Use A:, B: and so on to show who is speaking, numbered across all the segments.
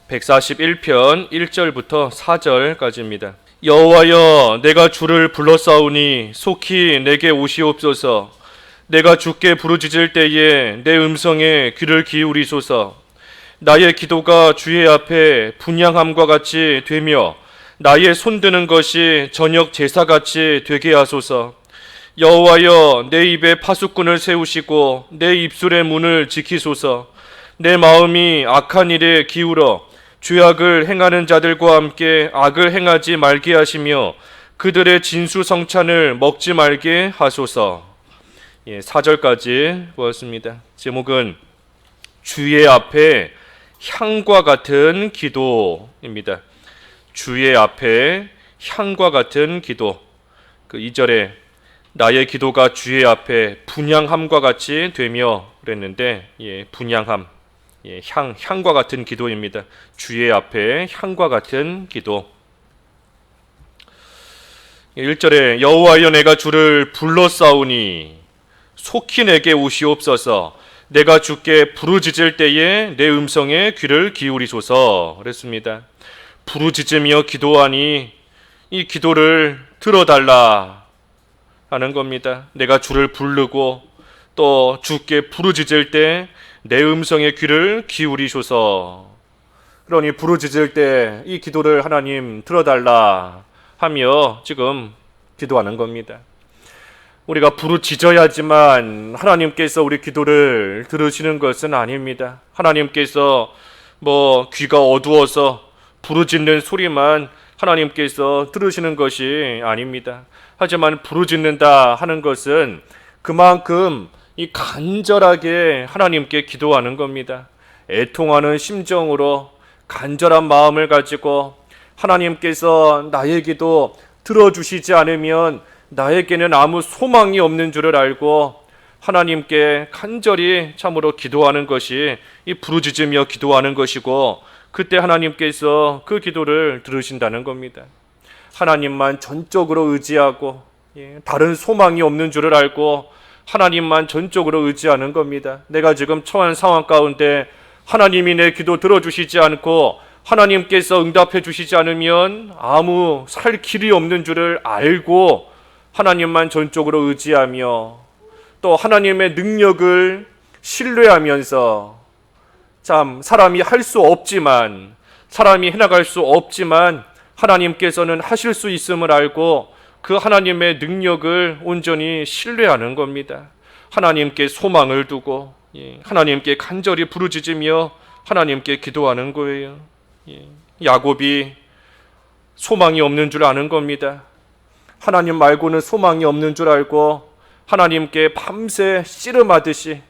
A: 141편 1절부터 4절까지입니다. 여호와여, 내가 주를 불렀사오니 속히 내게 오시옵소서. 내가 주께 부르짖을 때에 내 음성에 귀를 기울이소서. 나의 기도가 주의 앞에 분향함과 같이 되며 나의 손드는 것이 저녁 제사같이 되게 하소서. 여호와여, 내 입에 파수꾼을 세우시고 내 입술의 문을 지키소서. 내 마음이 악한 일에 기울어 죄악을 행하는 자들과 함께 악을 행하지 말게 하시며 그들의 진수성찬을 먹지 말게 하소서. 4절까지 보았습니다. 제목은 주의 앞에 향과 같은 기도입니다. 주의 앞에 향과 같은 기도. 그 2절에 나의 기도가 주의 앞에 분향함과 같이 되며 그랬는데, 분향함, 향과 같은 기도입니다. 주의 앞에 향과 같은 기도. 1절에 여호와여, 내가 주를 불렀사오니 속히 내게 오시옵소서. 내가 주께 부르짖을 때에 내 음성에 귀를 기울이소서 그랬습니다. 부르짖으며 기도하니 이 기도를 들어달라 하는 겁니다. 내가 주를 부르고 또 주께 부르짖을 때 내 음성에 귀를 기울이소서. 그러니 부르짖을 때 이 기도를 하나님 들어달라 하며 지금 기도하는 겁니다. 우리가 부르짖어야지만 하나님께서 우리 기도를 들으시는 것은 아닙니다. 하나님께서 귀가 어두워서 부르짖는 소리만 하나님께서 들으시는 것이 아닙니다. 하지만 부르짖는다 하는 것은 그만큼 이 간절하게 하나님께 기도하는 겁니다. 애통하는 심정으로 간절한 마음을 가지고 하나님께서 나의 기도 들어주시지 않으면 나에게는 아무 소망이 없는 줄을 알고 하나님께 간절히 참으로 기도하는 것이 이 부르짖으며 기도하는 것이고, 그때 하나님께서 그 기도를 들으신다는 겁니다. 하나님만 전적으로 의지하고 다른 소망이 없는 줄을 알고 하나님만 전적으로 의지하는 겁니다. 내가 지금 처한 상황 가운데 하나님이 내 기도 들어주시지 않고 하나님께서 응답해 주시지 않으면 아무 살 길이 없는 줄을 알고 하나님만 전적으로 의지하며 또 하나님의 능력을 신뢰하면서 참 사람이 할 수 없지만, 사람이 해나갈 수 없지만 하나님께서는 하실 수 있음을 알고 그 하나님의 능력을 온전히 신뢰하는 겁니다. 하나님께 소망을 두고 하나님께 간절히 부르짖으며 하나님께 기도하는 거예요. 야곱이 소망이 없는 줄 아는 겁니다. 하나님 말고는 소망이 없는 줄 알고 하나님께 밤새 씨름하듯이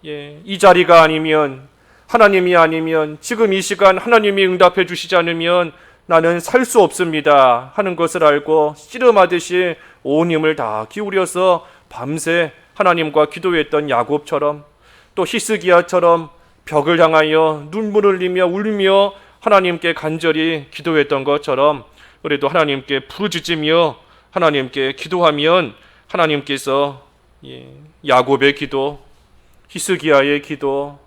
A: 이 자리가 아니면, 하나님이 아니면, 지금 이 시간 하나님이 응답해 주시지 않으면 나는 살 수 없습니다 하는 것을 알고 씨름하듯이 온 힘을 다 기울여서 밤새 하나님과 기도했던 야곱처럼, 또 히스기야처럼 벽을 향하여 눈물을 흘리며 울며 하나님께 간절히 기도했던 것처럼 우리도 하나님께 부르짖으며 하나님께 기도하면 하나님께서 야곱의 기도, 히스기야의 기도,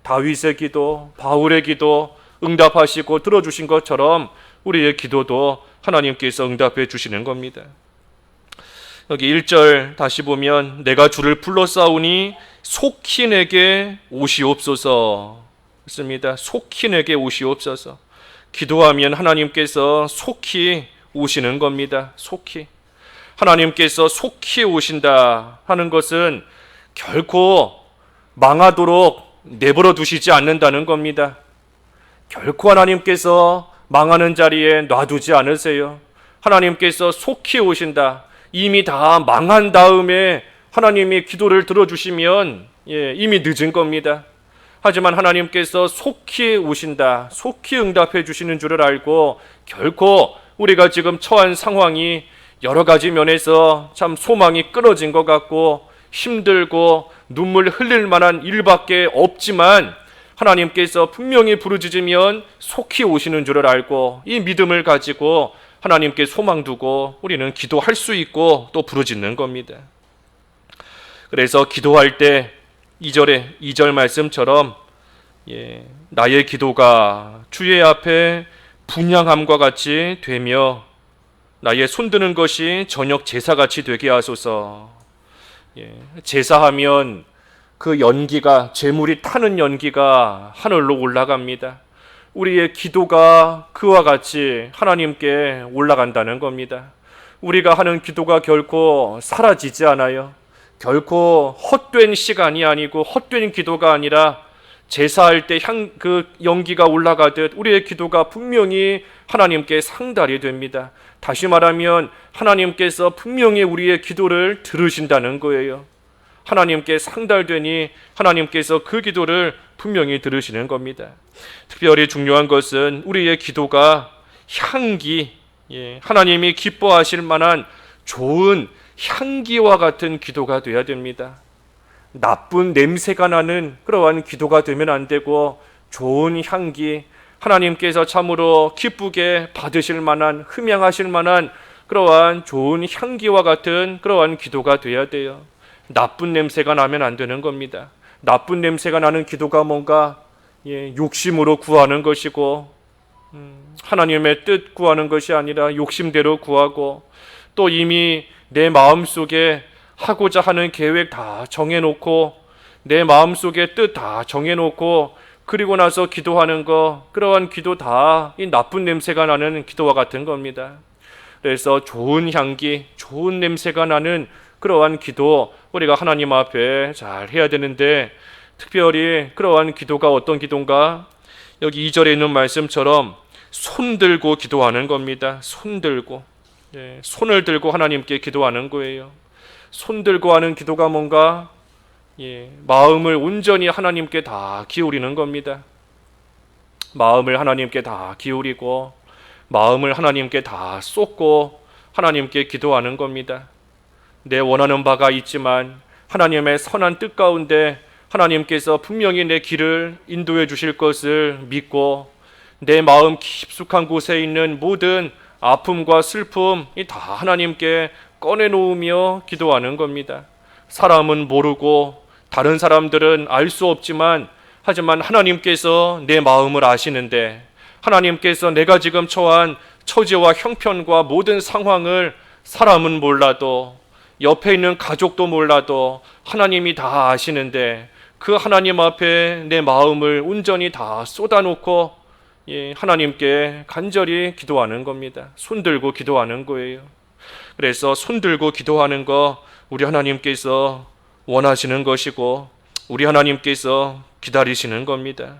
A: 다윗의 기도, 바울의 기도 응답하시고 들어주신 것처럼 우리의 기도도 하나님께서 응답해 주시는 겁니다. 여기 1절 다시 보면 내가 주를 불렀사오니 속히 내게 오시옵소서 있습니다. 속히 내게 오시옵소서. 기도하면 하나님께서 속히 오시는 겁니다. 속히. 하나님께서 속히 오신다 하는 것은 결코 망하도록 내버려 두시지 않는다는 겁니다. 결코 하나님께서 망하는 자리에 놔두지 않으세요. 하나님께서 속히 오신다. 이미 다 망한 다음에 하나님이 기도를 들어주시면 이미 늦은 겁니다. 하지만 하나님께서 속히 오신다, 속히 응답해 주시는 줄을 알고 결코 우리가 지금 처한 상황이 여러 가지 면에서 참 소망이 끊어진 것 같고 힘들고 눈물 흘릴 만한 일밖에 없지만 하나님께서 분명히 부르짖으면 속히 오시는 줄을 알고 이 믿음을 가지고 하나님께 소망 두고 우리는 기도할 수 있고 또 부르짖는 겁니다. 그래서 기도할 때 2절 말씀처럼 나의 기도가 주의 앞에 분향함과 같이 되며 나의 손드는 것이 저녁 제사같이 되게 하소서. 제사하면 그 연기가, 제물이 타는 연기가 하늘로 올라갑니다. 우리의 기도가 그와 같이 하나님께 올라간다는 겁니다. 우리가 하는 기도가 결코 사라지지 않아요. 결코 헛된 시간이 아니고 헛된 기도가 아니라 제사할 때 그 연기가 올라가듯 우리의 기도가 분명히 하나님께 상달이 됩니다. 다시 말하면 하나님께서 분명히 우리의 기도를 들으신다는 거예요. 하나님께 상달되니 하나님께서 그 기도를 분명히 들으시는 겁니다. 특별히 중요한 것은 우리의 기도가 향기, 하나님이 기뻐하실 만한 좋은 향기와 같은 기도가 되어야 됩니다. 나쁜 냄새가 나는 그러한 기도가 되면 안 되고 좋은 향기, 하나님께서 참으로 기쁘게 받으실 만한, 흠양하실 만한 그러한 좋은 향기와 같은 그러한 기도가 되어야 돼요. 나쁜 냄새가 나면 안 되는 겁니다. 나쁜 냄새가 나는 기도가 뭔가 욕심으로 구하는 것이고 하나님의 뜻 구하는 것이 아니라 욕심대로 구하고 또 이미 내 마음속에 하고자 하는 계획 다 정해놓고 내 마음속에 뜻 다 정해놓고 그리고 나서 기도하는 거, 그러한 기도 다 이 나쁜 냄새가 나는 기도와 같은 겁니다. 그래서 좋은 향기, 좋은 냄새가 나는 그러한 기도 우리가 하나님 앞에 잘 해야 되는데, 특별히 그러한 기도가 어떤 기도인가? 여기 2절에 있는 말씀처럼 손 들고 기도하는 겁니다. 손 들고, 손을 들고 하나님께 기도하는 거예요. 손 들고 하는 기도가 뭔가? 마음을 온전히 하나님께 다 기울이는 겁니다. 마음을 하나님께 다 기울이고 마음을 하나님께 다 쏟고 하나님께 기도하는 겁니다. 내 원하는 바가 있지만 하나님의 선한 뜻 가운데 하나님께서 분명히 내 길을 인도해 주실 것을 믿고 내 마음 깊숙한 곳에 있는 모든 아픔과 슬픔이 다 하나님께 꺼내놓으며 기도하는 겁니다. 사람은 모르고 다른 사람들은 알 수 없지만 하지만 하나님께서 내 마음을 아시는데, 하나님께서 내가 지금 처한 처지와 형편과 모든 상황을 사람은 몰라도 옆에 있는 가족도 몰라도 하나님이 다 아시는데 그 하나님 앞에 내 마음을 온전히 다 쏟아놓고 하나님께 간절히 기도하는 겁니다. 손 들고 기도하는 거예요. 그래서 손 들고 기도하는 거 우리 하나님께서 원하시는 것이고 우리 하나님께서 기다리시는 겁니다.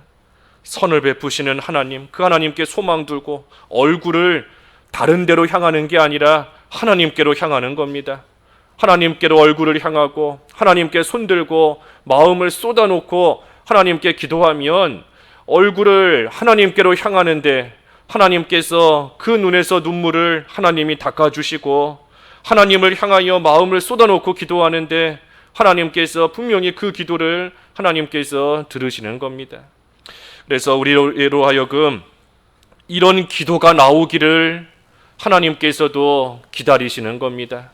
A: 선을 베푸시는 하나님, 그 하나님께 소망 두고 얼굴을 다른 데로 향하는 게 아니라 하나님께로 향하는 겁니다. 하나님께로 얼굴을 향하고 하나님께 손 들고 마음을 쏟아놓고 하나님께 기도하면 얼굴을 하나님께로 향하는데 하나님께서 그 눈에서 눈물을 하나님이 닦아주시고, 하나님을 향하여 마음을 쏟아놓고 기도하는데 하나님께서 분명히 그 기도를 하나님께서 들으시는 겁니다. 그래서 우리로 하여금 이런 기도가 나오기를 하나님께서도 기다리시는 겁니다.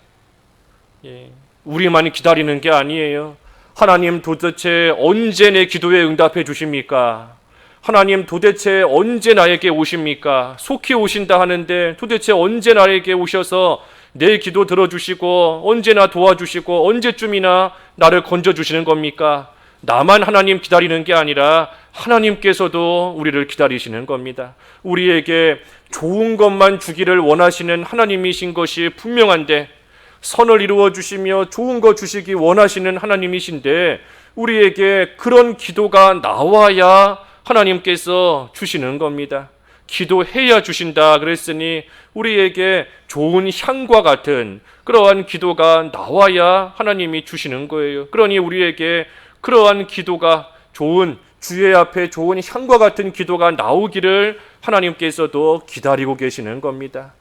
A: 우리만 기다리는 게 아니에요. 하나님 도대체 언제 내 기도에 응답해 주십니까? 하나님 도대체 언제 나에게 오십니까? 속히 오신다 하는데 도대체 언제 나에게 오셔서 내 기도 들어주시고 언제나 도와주시고 언제쯤이나 나를 건져주시는 겁니까? 나만 하나님 기다리는 게 아니라 하나님께서도 우리를 기다리시는 겁니다. 우리에게 좋은 것만 주기를 원하시는 하나님이신 것이 분명한데, 선을 이루어 주시며 좋은 거 주시기 원하시는 하나님이신데 우리에게 그런 기도가 나와야 하나님께서 주시는 겁니다. 기도해야 주신다 그랬으니 우리에게 좋은 향과 같은 그러한 기도가 나와야 하나님이 주시는 거예요. 그러니 우리에게 그러한 기도가 좋은, 주의 앞에 좋은 향과 같은 기도가 나오기를 하나님께서도 기다리고 계시는 겁니다.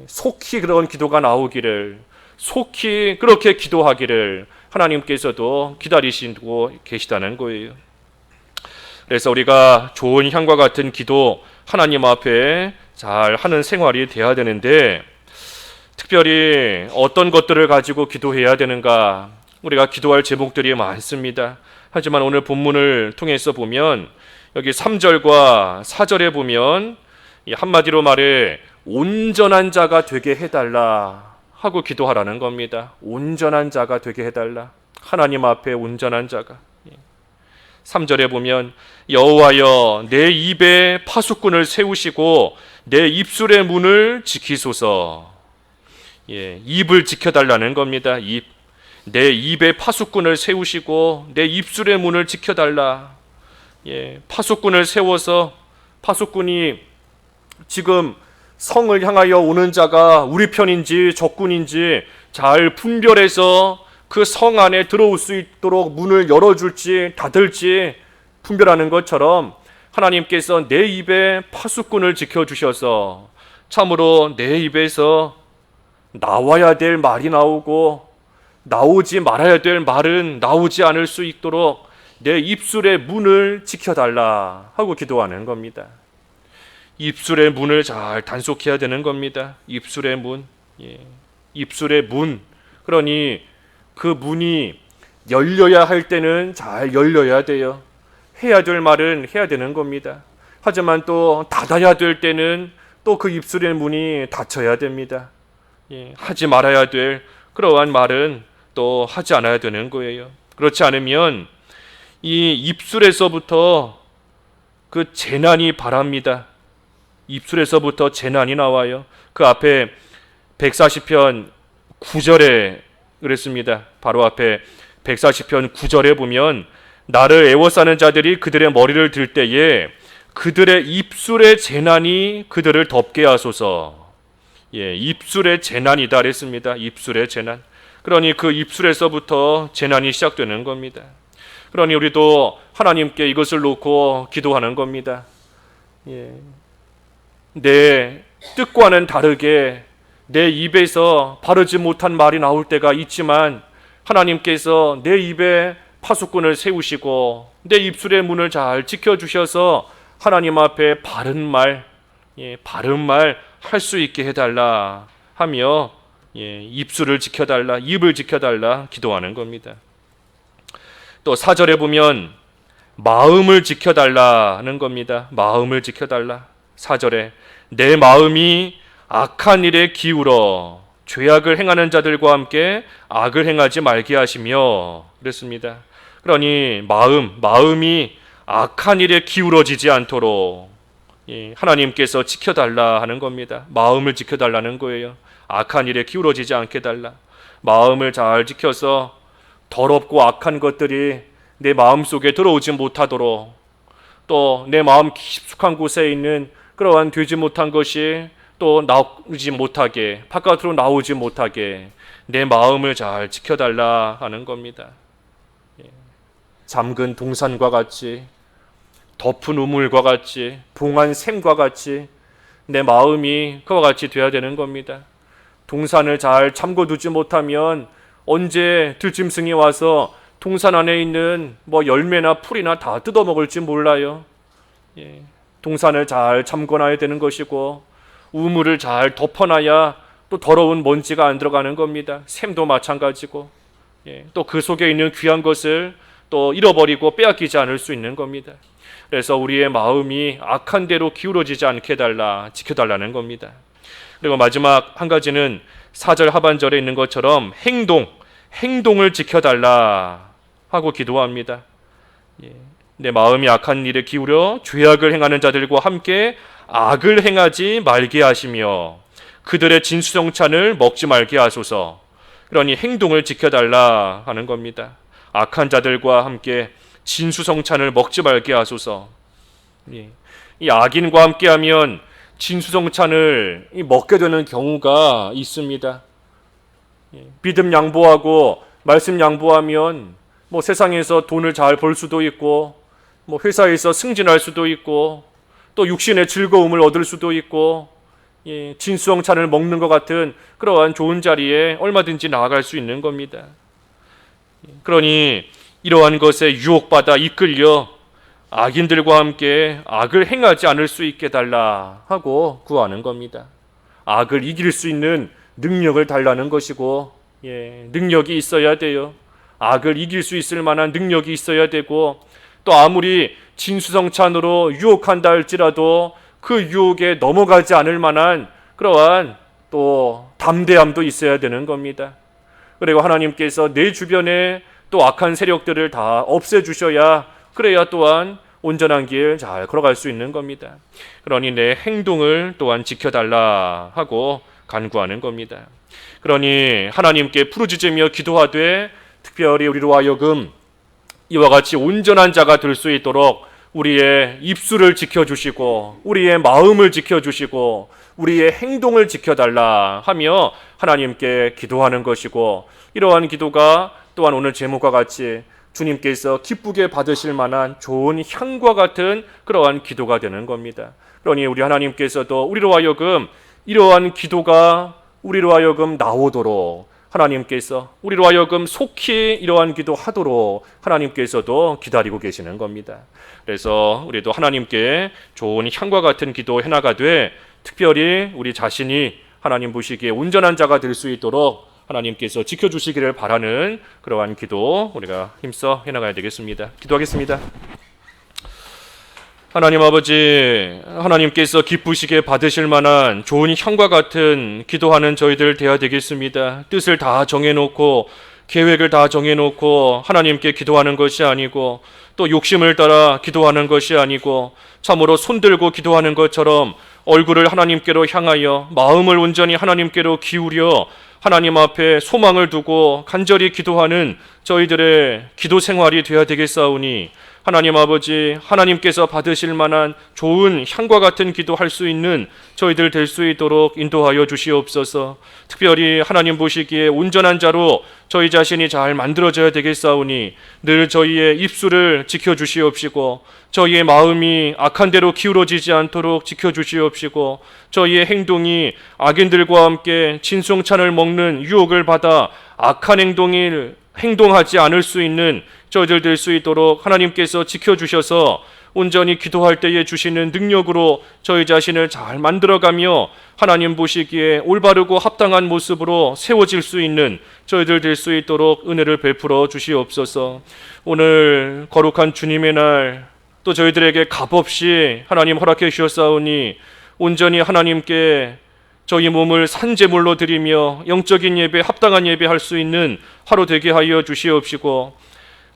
A: 속히 그런 기도가 나오기를, 속히 그렇게 기도하기를 하나님께서도 기다리시고 계시다는 거예요. 그래서 우리가 좋은 향과 같은 기도 하나님 앞에 잘 하는 생활이 돼야 되는데, 특별히 어떤 것들을 가지고 기도해야 되는가? 우리가 기도할 제목들이 많습니다. 하지만 오늘 본문을 통해서 보면 여기 3절과 4절에 보면 이 한마디로 말해 온전한 자가 되게 해달라 하고 기도하라는 겁니다. 온전한 자가 되게 해달라. 하나님 앞에 온전한 자가. 3절에 보면 여호와여 내 입에 파수꾼을 세우시고 내 입술의 문을 지키소서. 입을 지켜달라는 겁니다. 내 입에 파수꾼을 세우시고 내 입술의 문을 지켜달라. 파수꾼을 세워서 파수꾼이 지금 성을 향하여 오는 자가 우리 편인지 적군인지 잘 분별해서 그 성 안에 들어올 수 있도록 문을 열어줄지 닫을지 분별하는 것처럼 하나님께서 내 입에 파수꾼을 지켜주셔서 참으로 내 입에서 나와야 될 말이 나오고 나오지 말아야 될 말은 나오지 않을 수 있도록 내 입술의 문을 지켜달라 하고 기도하는 겁니다. 입술의 문을 잘 단속해야 되는 겁니다. 입술의 문. 입술의 문. 그러니 그 문이 열려야 할 때는 잘 열려야 돼요. 해야 될 말은 해야 되는 겁니다. 하지만 또 닫아야 될 때는 또 그 입술의 문이 닫혀야 됩니다. 하지 말아야 될 그러한 말은 또 하지 않아야 되는 거예요. 그렇지 않으면 이 입술에서부터 그 재난이 바랍니다. 입술에서부터 재난이 나와요. 그 앞에 140편 9절에 그랬습니다. 바로 앞에 140편 9절에 보면 나를 애워싸는 자들이 그들의 머리를 들 때에 그들의 입술의 재난이 그들을 덮게 하소서. 입술의 재난이다 그랬습니다. 입술의 재난. 그러니 그 입술에서부터 재난이 시작되는 겁니다. 그러니 우리도 하나님께 이것을 놓고 기도하는 겁니다. 내 뜻과는 다르게 내 입에서 바르지 못한 말이 나올 때가 있지만 하나님께서 내 입에 파수꾼을 세우시고 내 입술의 문을 잘 지켜주셔서 하나님 앞에 바른 말 할 수 있게 해달라 하며 입술을 지켜달라, 입을 지켜달라 기도하는 겁니다. 또 4절에 보면 마음을 지켜달라는 겁니다. 마음을 지켜달라. 4절에 내 마음이 악한 일에 기울어 죄악을 행하는 자들과 함께 악을 행하지 말게 하시며 그랬습니다. 그러니 마음이 악한 일에 기울어지지 않도록 하나님께서 지켜달라 하는 겁니다. 마음을 지켜달라는 거예요. 악한 일에 기울어지지 않게 달라. 마음을 잘 지켜서 더럽고 악한 것들이 내 마음속에 들어오지 못하도록 또 내 마음 깊숙한 곳에 있는 그러한 되지 못한 것이 또 나오지 못하게 바깥으로 나오지 못하게 내 마음을 잘 지켜달라 하는 겁니다. 잠근 동산과 같이 덮은 우물과 같이 봉한 샘과 같이 내 마음이 그와 같이 되어야 되는 겁니다. 동산을 잘 잠궈두지 못하면 언제 들짐승이 와서 동산 안에 있는 열매나 풀이나 다 뜯어먹을지 몰라요. 동산을 잘 잠궈놔야 되는 것이고 우물을 잘 덮어놔야 또 더러운 먼지가 안 들어가는 겁니다. 샘도 마찬가지고 또 그 속에 있는 귀한 것을 또 잃어버리고 빼앗기지 않을 수 있는 겁니다. 그래서 우리의 마음이 악한 대로 기울어지지 않게 해달라, 지켜달라는 겁니다. 그리고 마지막 한 가지는 4절 하반절에 있는 것처럼 행동을 지켜달라 하고 기도합니다. 내 마음이 악한 일에 기울여 죄악을 행하는 자들과 함께 악을 행하지 말게 하시며 그들의 진수성찬을 먹지 말게 하소서. 그러니 행동을 지켜달라 하는 겁니다. 악한 자들과 함께 진수성찬을 먹지 말게 하소서. 이 악인과 함께하면 진수성찬을 먹게 되는 경우가 있습니다. 믿음 양보하고 말씀 양보하면 세상에서 돈을 잘 벌 수도 있고 회사에서 승진할 수도 있고 또 육신의 즐거움을 얻을 수도 있고 진수성찬을 먹는 것 같은 그러한 좋은 자리에 얼마든지 나아갈 수 있는 겁니다. 그러니 이러한 것에 유혹받아 이끌려 악인들과 함께 악을 행하지 않을 수 있게 달라 하고 구하는 겁니다. 악을 이길 수 있는 능력을 달라는 것이고 능력이 있어야 돼요. 악을 이길 수 있을 만한 능력이 있어야 되고 또 아무리 진수성찬으로 유혹한다 할지라도 그 유혹에 넘어가지 않을 만한 그러한 또 담대함도 있어야 되는 겁니다. 그리고 하나님께서 내 주변에 또 악한 세력들을 다 없애주셔야 그래야 또한 온전한 길 잘 걸어갈 수 있는 겁니다. 그러니 내 행동을 또한 지켜달라 하고 간구하는 겁니다. 그러니 하나님께 부르짖으며 기도하되 특별히 우리로 하여금 이와 같이 온전한 자가 될 수 있도록 우리의 입술을 지켜주시고 우리의 마음을 지켜주시고 우리의 행동을 지켜달라 하며 하나님께 기도하는 것이고, 이러한 기도가 또한 오늘 제목과 같이 주님께서 기쁘게 받으실 만한 좋은 향과 같은 그러한 기도가 되는 겁니다. 그러니 우리 하나님께서도 우리로 하여금 이러한 기도가 우리로 하여금 나오도록 하나님께서 우리로 하여금 속히 이러한 기도하도록 하나님께서도 기다리고 계시는 겁니다. 그래서 우리도 하나님께 좋은 향과 같은 기도 해나가되 특별히 우리 자신이 하나님 보시기에 온전한 자가 될 수 있도록 하나님께서 지켜주시기를 바라는 그러한 기도 우리가 힘써 해나가야 되겠습니다. 기도하겠습니다. 하나님 아버지, 하나님께서 기쁘시게 받으실 만한 좋은 향과 같은 기도하는 저희들 되어야 되겠습니다. 뜻을 다 정해놓고 계획을 다 정해놓고 하나님께 기도하는 것이 아니고 또 욕심을 따라 기도하는 것이 아니고 참으로 손들고 기도하는 것처럼 얼굴을 하나님께로 향하여 마음을 온전히 하나님께로 기울여 하나님 앞에 소망을 두고 간절히 기도하는 저희들의 기도 생활이 되어야 되겠사오니 하나님 아버지, 하나님께서 받으실 만한 좋은 향과 같은 기도할 수 있는 저희들 될 수 있도록 인도하여 주시옵소서. 특별히 하나님 보시기에 온전한 자로 저희 자신이 잘 만들어져야 되겠사오니 늘 저희의 입술을 지켜주시옵시고 저희의 마음이 악한 대로 기울어지지 않도록 지켜주시옵시고 저희의 행동이 악인들과 함께 진송찬을 먹는 유혹을 받아 악한 행동하지 않을 수 있는 저희들 될 수 있도록 하나님께서 지켜주셔서 온전히 기도할 때에 주시는 능력으로 저희 자신을 잘 만들어가며 하나님 보시기에 올바르고 합당한 모습으로 세워질 수 있는 저희들 될 수 있도록 은혜를 베풀어 주시옵소서. 오늘 거룩한 주님의 날 또 저희들에게 값없이 하나님 허락해 주셨사오니 온전히 하나님께 저희 몸을 산제물로 드리며 영적인 예배, 합당한 예배 할 수 있는 하루 되게 하여 주시옵시고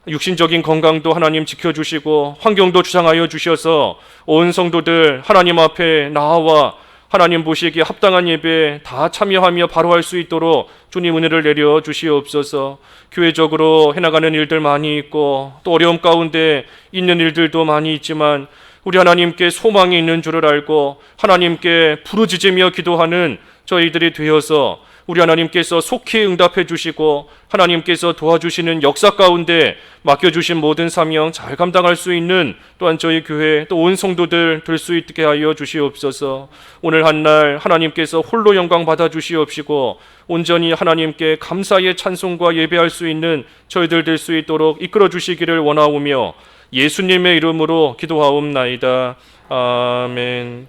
A: 육신적인 건강도 하나님 지켜주시고 환경도 주장하여 주셔서 온 성도들 하나님 앞에 나와 하나님 보시기에 합당한 예배 다 참여하며 바로 할 수 있도록 주님 은혜를 내려 주시옵소서. 교회적으로 해나가는 일들 많이 있고 또 어려움 가운데 있는 일들도 많이 있지만 우리 하나님께 소망이 있는 줄을 알고 하나님께 부르짖으며 기도하는 저희들이 되어서 우리 하나님께서 속히 응답해 주시고 하나님께서 도와주시는 역사 가운데 맡겨주신 모든 사명 잘 감당할 수 있는 또한 저희 교회 또 온 성도들 될 수 있게 하여 주시옵소서. 오늘 한날 하나님께서 홀로 영광 받아 주시옵시고 온전히 하나님께 감사의 찬송과 예배할 수 있는 저희들 될 수 있도록 이끌어 주시기를 원하오며 예수님의 이름으로 기도하옵나이다. 아멘.